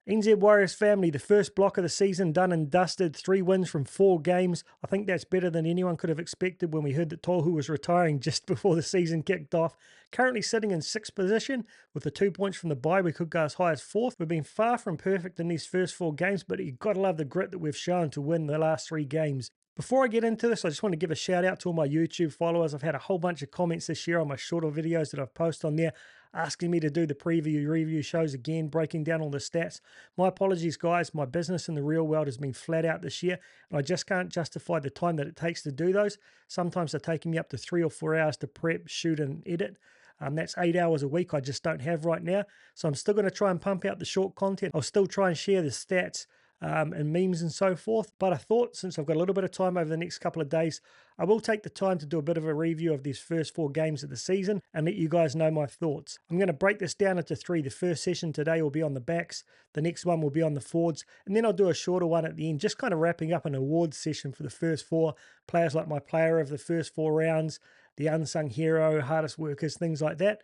NZ Warriors family, the first block of the season done and dusted, 3 wins from 4 games. I think that's better than anyone could have expected when we heard that Tohu was retiring just before the season kicked off. Currently sitting in 6th position with the 2 points from the bye, we could go as high as 4th. We've been far from perfect in these first 4 games, but you've got to love the grit that we've shown to win the last 3 games. Before I get into this, I just want to give a shout out to all my YouTube followers. I've had a whole bunch of comments this year on my shorter videos that I've posted on there, asking me to do the preview review shows again, breaking down all the stats. My apologies, guys. My business in the real world has been flat out this year, and I just can't justify the time that it takes to do those. Sometimes they're taking me up to 3 or 4 hours to prep, shoot, and edit. That's 8 hours a week I just don't have right now. So I'm still going to try and pump out the short content. I'll still try and share the stats and memes and so forth. But I thought, since I've got a little bit of time over the next couple of days, I will take the time to do a bit of a review of these first 4 games of the season and let you guys know my thoughts. I'm going to break this down into 3. The first session today will be on the backs, the next one will be on the forwards, and then I'll do a shorter one at the end, just kind of wrapping up an awards session for the first 4 players, like my player of the first 4 rounds, the unsung hero, hardest workers, things like that.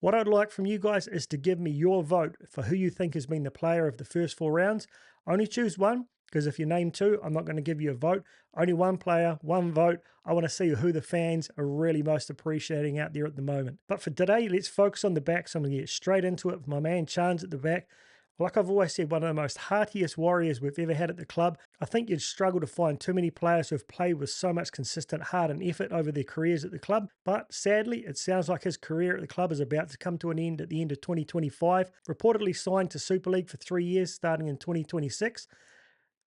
What I'd like from you guys is to give me your vote for who you think has been the player of the first 4 rounds. Only choose one, because if you name 2, I'm not going to give you a vote. Only one player, one vote. I want to see who the fans are really most appreciating out there at the moment. But for today, let's focus on the back. So I'm going to get straight into it with my man Charnze at the back. Like I've always said, one of the most heartiest Warriors we've ever had at the club. I think you'd struggle to find too many players who have played with so much consistent heart and effort over their careers at the club. But sadly, it sounds like his career at the club is about to come to an end at the end of 2025. Reportedly signed to Super League for 3 years starting in 2026.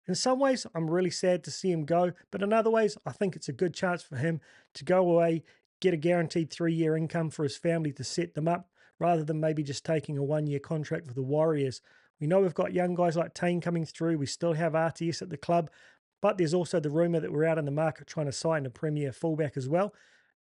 In some ways, I'm really sad to see him go, but in other ways, I think it's a good chance for him to go away, get a guaranteed 3-year income for his family to set them up, rather than maybe just taking a 1-year contract with the Warriors. We know we've got young guys like Taine coming through. We still have RTS at the club, but there's also the rumour that we're out in the market trying to sign a premier fullback as well.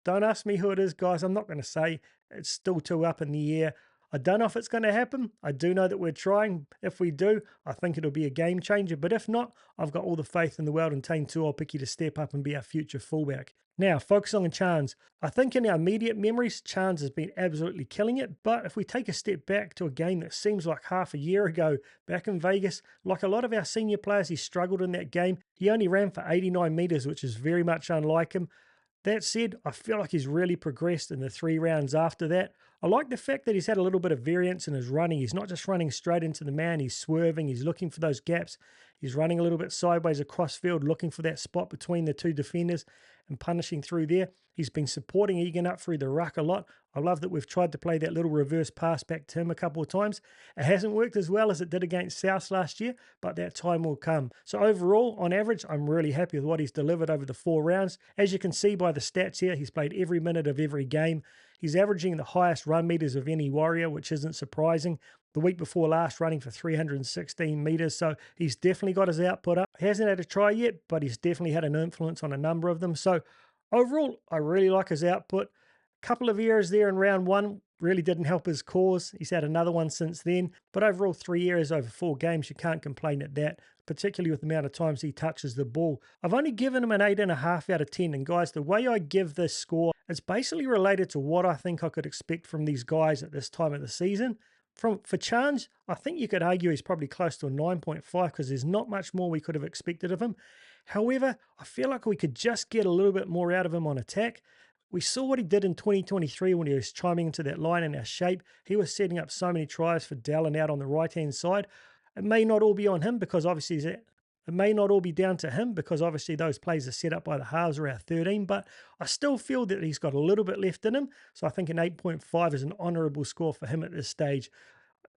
Don't ask me who it is, guys. I'm not going to say. It's still too up in the air. I don't know if it's going to happen. I do know that we're trying. If we do, I think it'll be a game changer. But if not, I've got all the faith in the world in Taine Tuaupiki to step up and be our future fullback. Now, focusing on Charnze. I think in our immediate memories, Charnze has been absolutely killing it. But if we take a step back to a game that seems like half a year ago, back in Vegas, like a lot of our senior players, he struggled in that game. He only ran for 89 metres, which is very much unlike him. That said, I feel like he's really progressed in the 3 rounds after that. I like the fact that he's had a little bit of variance in his running. He's not just running straight into the man, he's swerving, he's looking for those gaps. He's running a little bit sideways across field, looking for that spot between the 2 defenders and punishing through there. He's been supporting Egan up through the ruck a lot. I love that we've tried to play that little reverse pass back to him a couple of times. It hasn't worked as well as it did against South last year, but that time will come. So overall, on average, I'm really happy with what he's delivered over the 4 rounds. As you can see by the stats here, he's played every minute of every game. He's averaging the highest run meters of any Warrior, which isn't surprising. The week before last, running for 316 metres, so he's definitely got his output up. He hasn't had a try yet, but he's definitely had an influence on a number of them. So overall, I really like his output. A couple of errors there in round 1 really didn't help his cause. He's had another one since then, but overall 3 errors over 4 games, you can't complain at that, particularly with the amount of times he touches the ball. I've only given him an 8.5 out of 10, and guys, the way I give this score, it's basically related to what I think I could expect from these guys at this time of the season. For Charnze, I think you could argue he's probably close to a 9.5 because there's not much more we could have expected of him. However, I feel like we could just get a little bit more out of him on attack. We saw what he did in 2023 when he was chiming into that line in our shape. He was setting up so many tries for Dallin out on the right-hand side. It may not all be on him because obviously it may not all be down to him because obviously those plays are set up by the halves around 13, but I still feel that he's got a little bit left in him. So I think an 8.5 is an honourable score for him at this stage.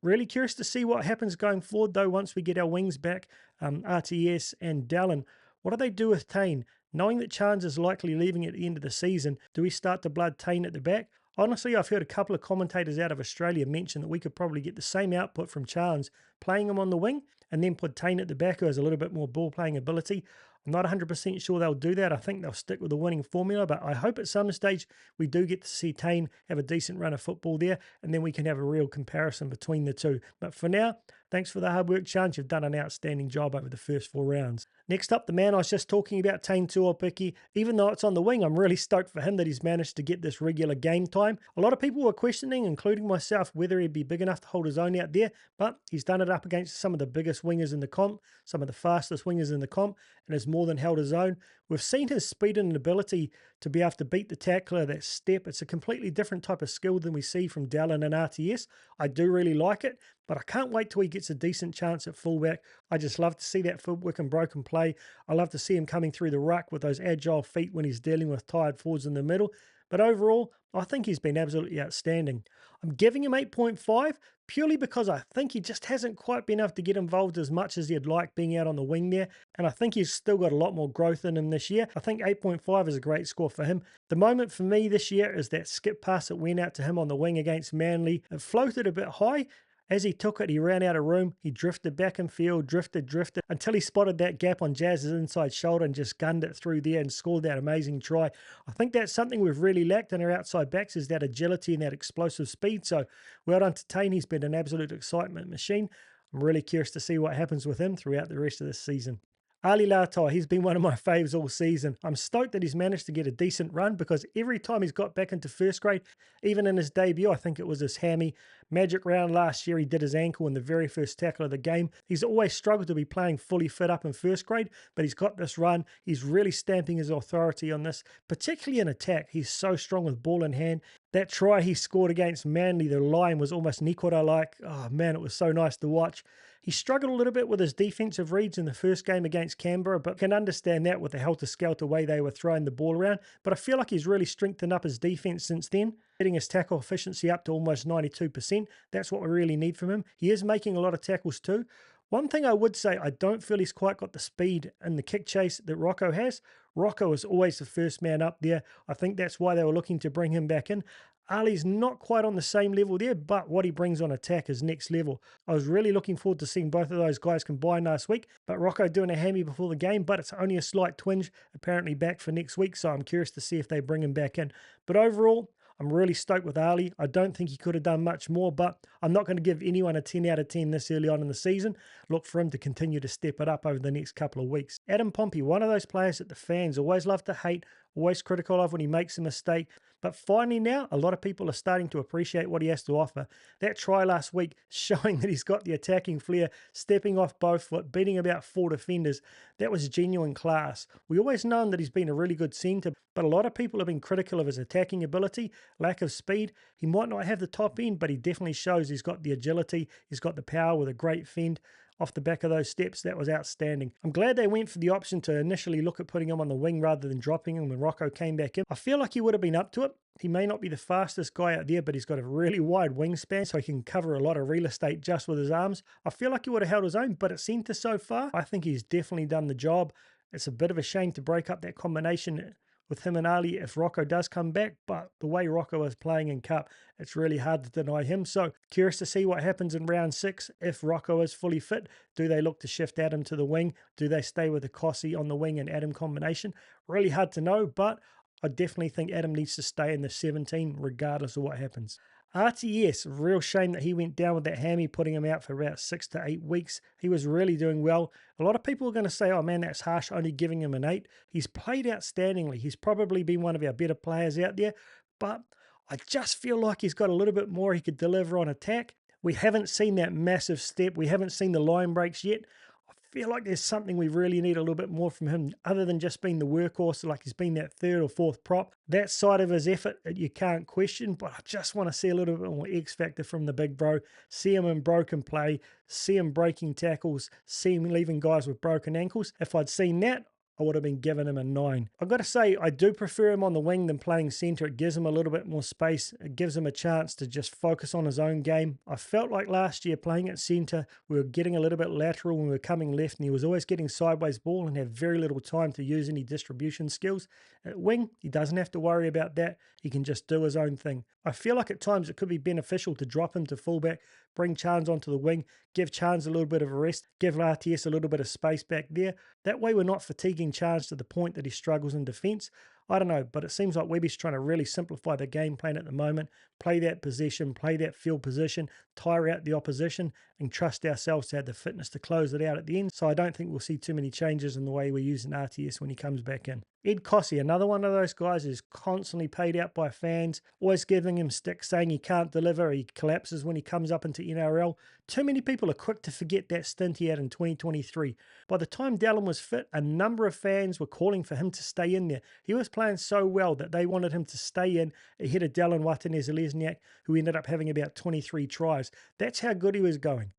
Really curious to see what happens going forward though once we get our wings back, RTS and Dallin. What do they do with Taine? Knowing that Charnze is likely leaving at the end of the season, do we start to blood Taine at the back? Honestly, I've heard a couple of commentators out of Australia mention that we could probably get the same output from Charnze playing him on the wing and then put Taine at the back who has a little bit more ball playing ability. I'm not 100% sure they'll do that. I think they'll stick with the winning formula, but I hope at some stage we do get to see Taine have a decent run of football there, and then we can have a real comparison between the two. But for now, thanks for the hard work, Charnze. You've done an outstanding job over the first 4 rounds. Next up, the man I was just talking about, Taine Tuaupiki. Even though it's on the wing, I'm really stoked for him that he's managed to get this regular game time. A lot of people were questioning, including myself, whether he'd be big enough to hold his own out there, but he's done it up against some of the biggest wingers in the comp, some of the fastest wingers in the comp, and has more than held his own. We've seen his speed and ability to be able to beat the tackler, that step. It's a completely different type of skill than we see from Dallin and RTS. I do really like it, but I can't wait till he gets a decent chance at fullback. I just love to see that footwork and broken play. I love to see him coming through the ruck with those agile feet when he's dealing with tired forwards in the middle. But overall, I think he's been absolutely outstanding. I'm giving him 8.5 purely because I think he just hasn't quite been able to get involved as much as he'd like being out on the wing there, and I think he's still got a lot more growth in him this year. I think 8.5 is a great score for him. The moment for me this year is that skip pass that went out to him on the wing against Manly. It floated a bit high. As he took it, he ran out of room. He drifted back in field, drifted, until he spotted that gap on Jazz's inside shoulder and just gunned it through there and scored that amazing try. I think that's something we've really lacked in our outside backs, is that agility and that explosive speed. So well done to Taine. He's been an absolute excitement machine. I'm really curious to see what happens with him throughout the rest of this season. Leiataua, he's been one of my faves all season. I'm stoked that he's managed to get a decent run, because every time he's got back into first grade, even in his debut, I think it was his hammy magic round last year, he did his ankle in the very first tackle of the game. He's always struggled to be playing fully fit up in first grade, but he's got this run. He's really stamping his authority on this, particularly in attack. He's so strong with ball in hand. That try he scored against Manly, the line was almost Nicoll-like. Oh man, it was so nice to watch. He struggled a little bit with his defensive reads in the first game against Canberra, but can understand that with the helter-skelter way they were throwing the ball around. But I feel like he's really strengthened up his defense since then, getting his tackle efficiency up to almost 92%. That's what we really need from him. He is making a lot of tackles too. One thing I would say, I don't feel he's quite got the speed and the kick chase that Rocco has. Rocco is always the first man up there. I think that's why they were looking to bring him back in. Ali's not quite on the same level there, but what he brings on attack is next level. I was really looking forward to seeing both of those guys combine last week, but Rocco doing a hammy before the game, but it's only a slight twinge, apparently back for next week, so I'm curious to see if they bring him back in. But overall, I'm really stoked with Ali. I don't think he could have done much more, but I'm not going to give anyone a 10 out of 10 this early on in the season. Look for him to continue to step it up over the next couple of weeks. Adam Pompey, one of those players that the fans always love to hate, always critical of when he makes a mistake. But finally now, a lot of people are starting to appreciate what he has to offer. That try last week showing that he's got the attacking flair, stepping off both foot, beating about 4 defenders, that was genuine class. We always known that he's been a really good centre, but a lot of people have been critical of his attacking ability, lack of speed. He might not have the top end, but he definitely shows he's got the agility, he's got the power with a great fend. Off the back of those steps, that was outstanding. I'm glad they went for the option to initially look at putting him on the wing rather than dropping him when Rocco came back in. I feel like he would have been up to it. He may not be the fastest guy out there, but he's got a really wide wingspan, so he can cover a lot of real estate just with his arms. I feel like he would have held his own, but at centre so far, I think he's definitely done the job. It's a bit of a shame to break up that combination with him and Ali if Rocco does come back, but the way Rocco is playing in Cup, it's really hard to deny him. So curious to see what happens in round 6 if Rocco is fully fit. Do they look to shift Adam to the wing? Do they stay with the Kosi on the wing and Adam combination? Really hard to know, but I definitely think Adam needs to stay in the 17 regardless of what happens. RTS, real shame that he went down with that hammy, putting him out for about 6 to 8 weeks. He was really doing well. A lot of people are going to say, oh man, that's harsh, only giving him an 8. He's played outstandingly. He's probably been one of our better players out there, but I just feel like he's got a little bit more he could deliver on attack. We haven't seen that massive step. We haven't seen the line breaks yet. I feel like there's something we really need a little bit more from him other than just being the workhorse, like he's been that 3rd or 4th prop. That side of his effort you can't question, but I just want to see a little bit more X factor from the big bro. See him in broken play, see him breaking tackles, see him leaving guys with broken ankles. If I'd seen that, I would have been giving him a 9. I've got to say, I do prefer him on the wing than playing centre. It gives him a little bit more space. It gives him a chance to just focus on his own game. I felt like last year playing at centre, we were getting a little bit lateral when we were coming left, and he was always getting sideways ball and had very little time to use any distribution skills. At wing, he doesn't have to worry about that. He can just do his own thing. I feel like at times it could be beneficial to drop him to fullback, bring Charnze onto the wing, give Charnze a little bit of a rest, give Leiataua a little bit of space back there. That way we're not fatiguing Charnze to the point that he struggles in defence. I don't know, but it seems like Webby's trying to really simplify the game plan at the moment, play that possession, play that field position, tire out the opposition, and trust ourselves to have the fitness to close it out at the end. So I don't think we'll see too many changes in the way we're using RTS when he comes back in. Ed Kosi, another one of those guys who's constantly paid out by fans, always giving him sticks, saying he can't deliver, he collapses when he comes up into NRL. Too many people are quick to forget that stint he had in 2023. By the time Dallin was fit, a number of fans were calling for him to stay in there. He was playing so well that they wanted him to stay in ahead of Dallin Watene-Zelezniak, who ended up having about 23 tries. That's how good he was going.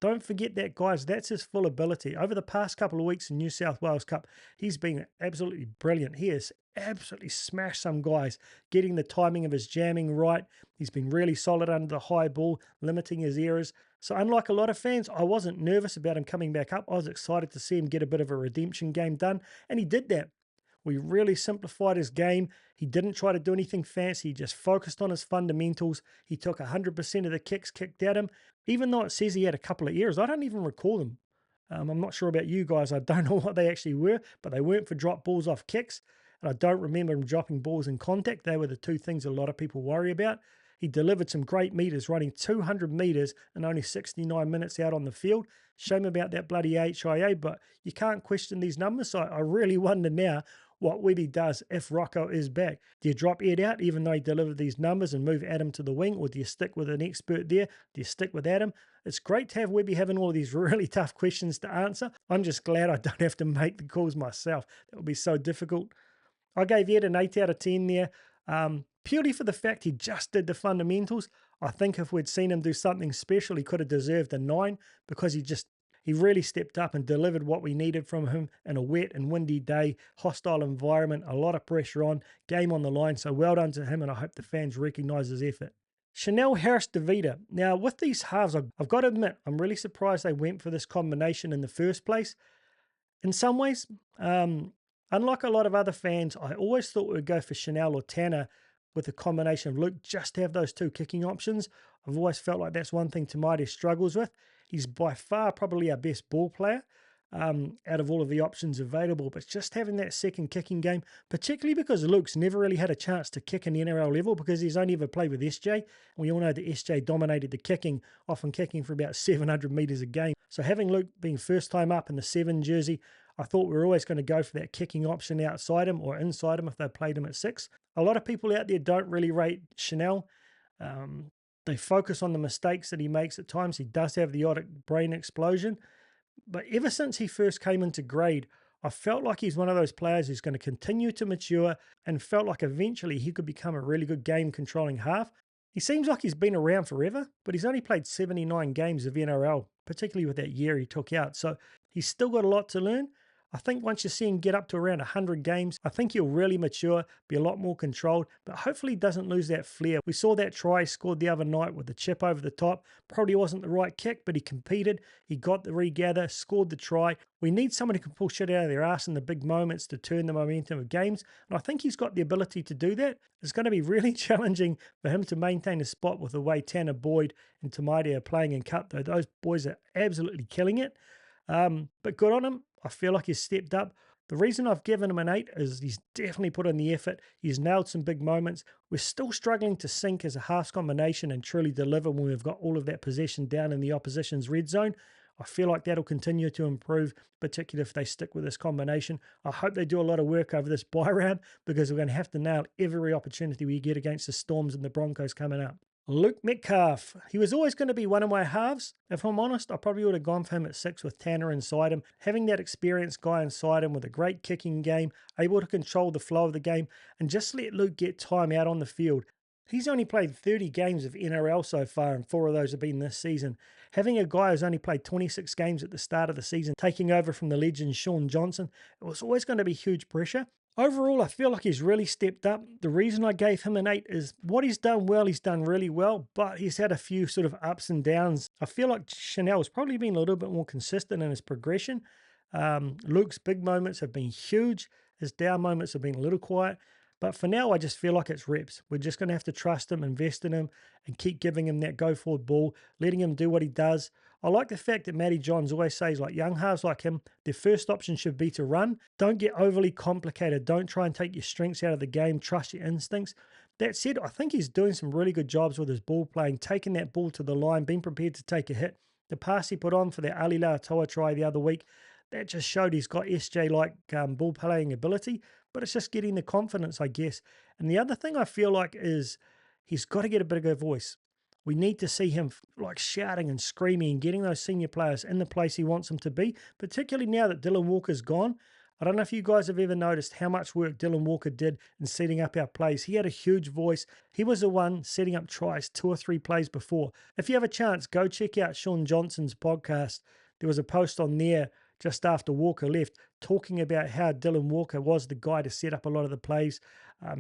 Don't forget that, guys. That's his full ability. Over the past couple of weeks in New South Wales Cup, he's been absolutely brilliant. He has absolutely smashed some guys, getting the timing of his jamming right. He's been really solid under the high ball, limiting his errors. So unlike a lot of fans, I wasn't nervous about him coming back up. I was excited to see him get a bit of a redemption game done, and he did that. We really simplified his game. He didn't try to do anything fancy. He just focused on his fundamentals. He took 100% of the kicks kicked at him. Even though it says he had a couple of errors, I don't even recall them. I'm not sure about you guys. I don't know what they actually were, but they weren't for drop balls off kicks. And I don't remember him dropping balls in contact. They were the two things a lot of people worry about. He delivered some great meters, running 200 meters in only 69 minutes out on the field. Shame about that bloody HIA, but you can't question these numbers. So I really wonder now what Webby does if Rocco is back. Do you drop Ed out even though he delivered these numbers and move Adam to the wing, or do you stick with an expert there? Do you stick with Adam? It's great to have Webby having all these really tough questions to answer. I'm just glad I don't have to make the calls myself. That would be so difficult. I gave Ed an 8 out of 10 there, purely for the fact he just did the fundamentals. I think if we'd seen him do something special, he could have deserved a 9, because he really stepped up and delivered what we needed from him in a wet and windy day, hostile environment, a lot of pressure on, game on the line. So well done to him, and I hope the fans recognise his effort. Chanel Harris-Tavita. Now, with these halves, I've got to admit, I'm really surprised they went for this combination in the first place. In some ways, unlike a lot of other fans, I always thought we would go for Chanel or Tanner with a combination of Luke, just to have those two kicking options. I've always felt like that's one thing Tamati struggles with. He's by far probably our best ball player out of all of the options available, but just having that second kicking game, particularly because Luke's never really had a chance to kick in the NRL level because he's only ever played with SJ. And we all know that SJ dominated the kicking, often kicking for about 700 metres a game. So having Luke being first time up in the 7 jersey, I thought we were always going to go for that kicking option outside him or inside him if they played him at 6. A lot of people out there don't really rate Chanel. They focus on the mistakes that he makes at times. He does have the odd brain explosion. But ever since he first came into grade, I felt like he's one of those players who's going to continue to mature, and felt like eventually he could become a really good game controlling half. He seems like he's been around forever, but he's only played 79 games of NRL, particularly with that year he took out. So he's still got a lot to learn. I think once you see him get up to around 100 games, I think he'll really mature, be a lot more controlled, but hopefully he doesn't lose that flair. We saw that try he scored the other night with the chip over the top. Probably wasn't the right kick, but he competed. He got the regather, scored the try. We need someone who can pull shit out of their ass in the big moments to turn the momentum of games, and I think he's got the ability to do that. It's going to be really challenging for him to maintain a spot with the way Tanner Boyd and Tamati are playing in Cup, though. Those boys are absolutely killing it. But good on him. I feel like he's stepped up. The reason I've given him an 8 is he's definitely put in the effort. He's nailed some big moments. We're still struggling to sync as a halves combination and truly deliver when we've got all of that possession down in the opposition's red zone. I feel like that'll continue to improve, particularly if they stick with this combination. I hope they do a lot of work over this bye round, because we're going to have to nail every opportunity we get against the Storms and the Broncos coming up. Luke Metcalf. He was always going to be one of my halves. If I'm honest, I probably would have gone for him at 6 with Tanner inside him. Having that experienced guy inside him with a great kicking game, able to control the flow of the game, and just let Luke get time out on the field. He's only played 30 games of NRL so far, and 4 of those have been this season. Having a guy who's only played 26 games at the start of the season, taking over from the legend Shaun Johnson, it was always going to be huge pressure. Overall, I feel like he's really stepped up. The reason I gave him an 8 is what he's done well, he's done really well, but he's had a few sort of ups and downs. I feel like Chanel's probably been a little bit more consistent in his progression. Luke's big moments have been huge. His down moments have been a little quiet. But for now, I just feel like it's reps. We're just going to have to trust him, invest in him, and keep giving him that go-forward ball, letting him do what he does. I like the fact that Matty Johns always says, like, young halves like him, their first option should be to run. Don't get overly complicated. Don't try and take your strengths out of the game. Trust your instincts. That said, I think he's doing some really good jobs with his ball playing, taking that ball to the line, being prepared to take a hit. The pass he put on for the Leiataua try the other week, that just showed he's got SJ-like ball playing ability, but it's just getting the confidence, I guess. And the other thing I feel like is he's got to get a bigger voice. We need to see him like shouting and screaming and getting those senior players in the place he wants them to be, particularly now that Dylan Walker's gone. I don't know if you guys have ever noticed how much work Dylan Walker did in setting up our plays. He had a huge voice. He was the one setting up tries 2 or 3 plays before. If you have a chance, go check out Sean Johnson's podcast. There was a post on there just after Walker left, talking about how Dylan Walker was the guy to set up a lot of the plays.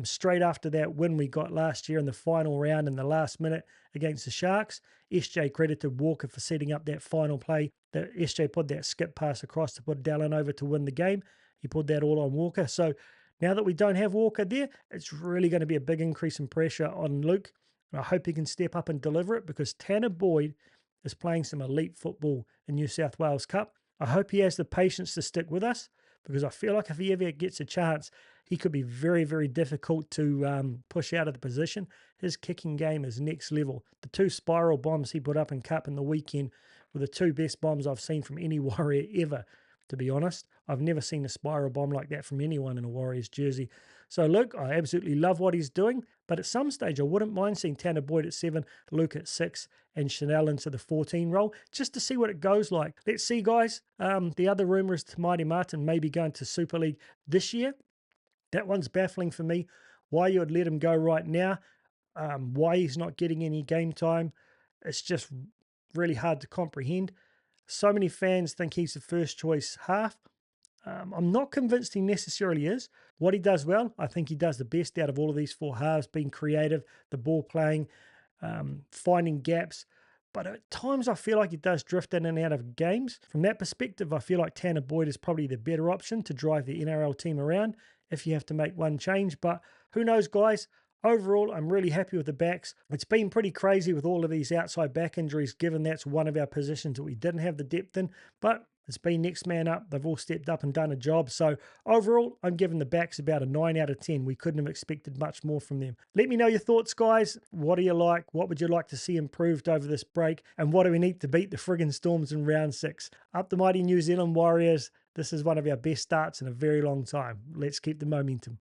Straight after that win we got last year in the final round in the last minute against the Sharks, SJ credited Walker for setting up that final play. That SJ put that skip pass across to put Dallin over to win the game. He put that all on Walker. So now that we don't have Walker there, it's really going to be a big increase in pressure on Luke. And I hope he can step up and deliver it, because Tanner Boyd is playing some elite football in New South Wales Cup. I hope he has the patience to stick with us, because I feel like if he ever gets a chance, he could be very, very difficult to push out of the position. His kicking game is next level. The 2 spiral bombs he put up in Cup in the weekend were the 2 best bombs I've seen from any Warrior ever, to be honest. I've never seen a spiral bomb like that from anyone in a Warriors jersey. So Luke, I absolutely love what he's doing, but at some stage I wouldn't mind seeing Tanner Boyd at 7, Luke at 6, and Chanel into the 14 role, just to see what it goes like. Let's see, guys. The other rumour is Tamati Martin maybe going to Super League this year. That one's baffling for me. Why you would let him go right now, why he's not getting any game time, it's just really hard to comprehend. So many fans think he's the first choice half. I'm not convinced he necessarily is. What he does well, I think he does the best out of all of these 4 halves, being creative, the ball playing, finding gaps. But at times I feel like he does drift in and out of games. From that perspective, I feel like Tanner Boyd is probably the better option to drive the NRL team around if you have to make one change. But who knows, guys? Overall, I'm really happy with the backs. It's been pretty crazy with all of these outside back injuries, given that's one of our positions that we didn't have the depth in. But it's been next man up. They've all stepped up and done a job. So overall, I'm giving the backs about a 9 out of 10. We couldn't have expected much more from them. Let me know your thoughts, guys. What do you like? What would you like to see improved over this break? And what do we need to beat the friggin' Storms in round 6? Up the mighty New Zealand Warriors. This is one of our best starts in a very long time. Let's keep the momentum.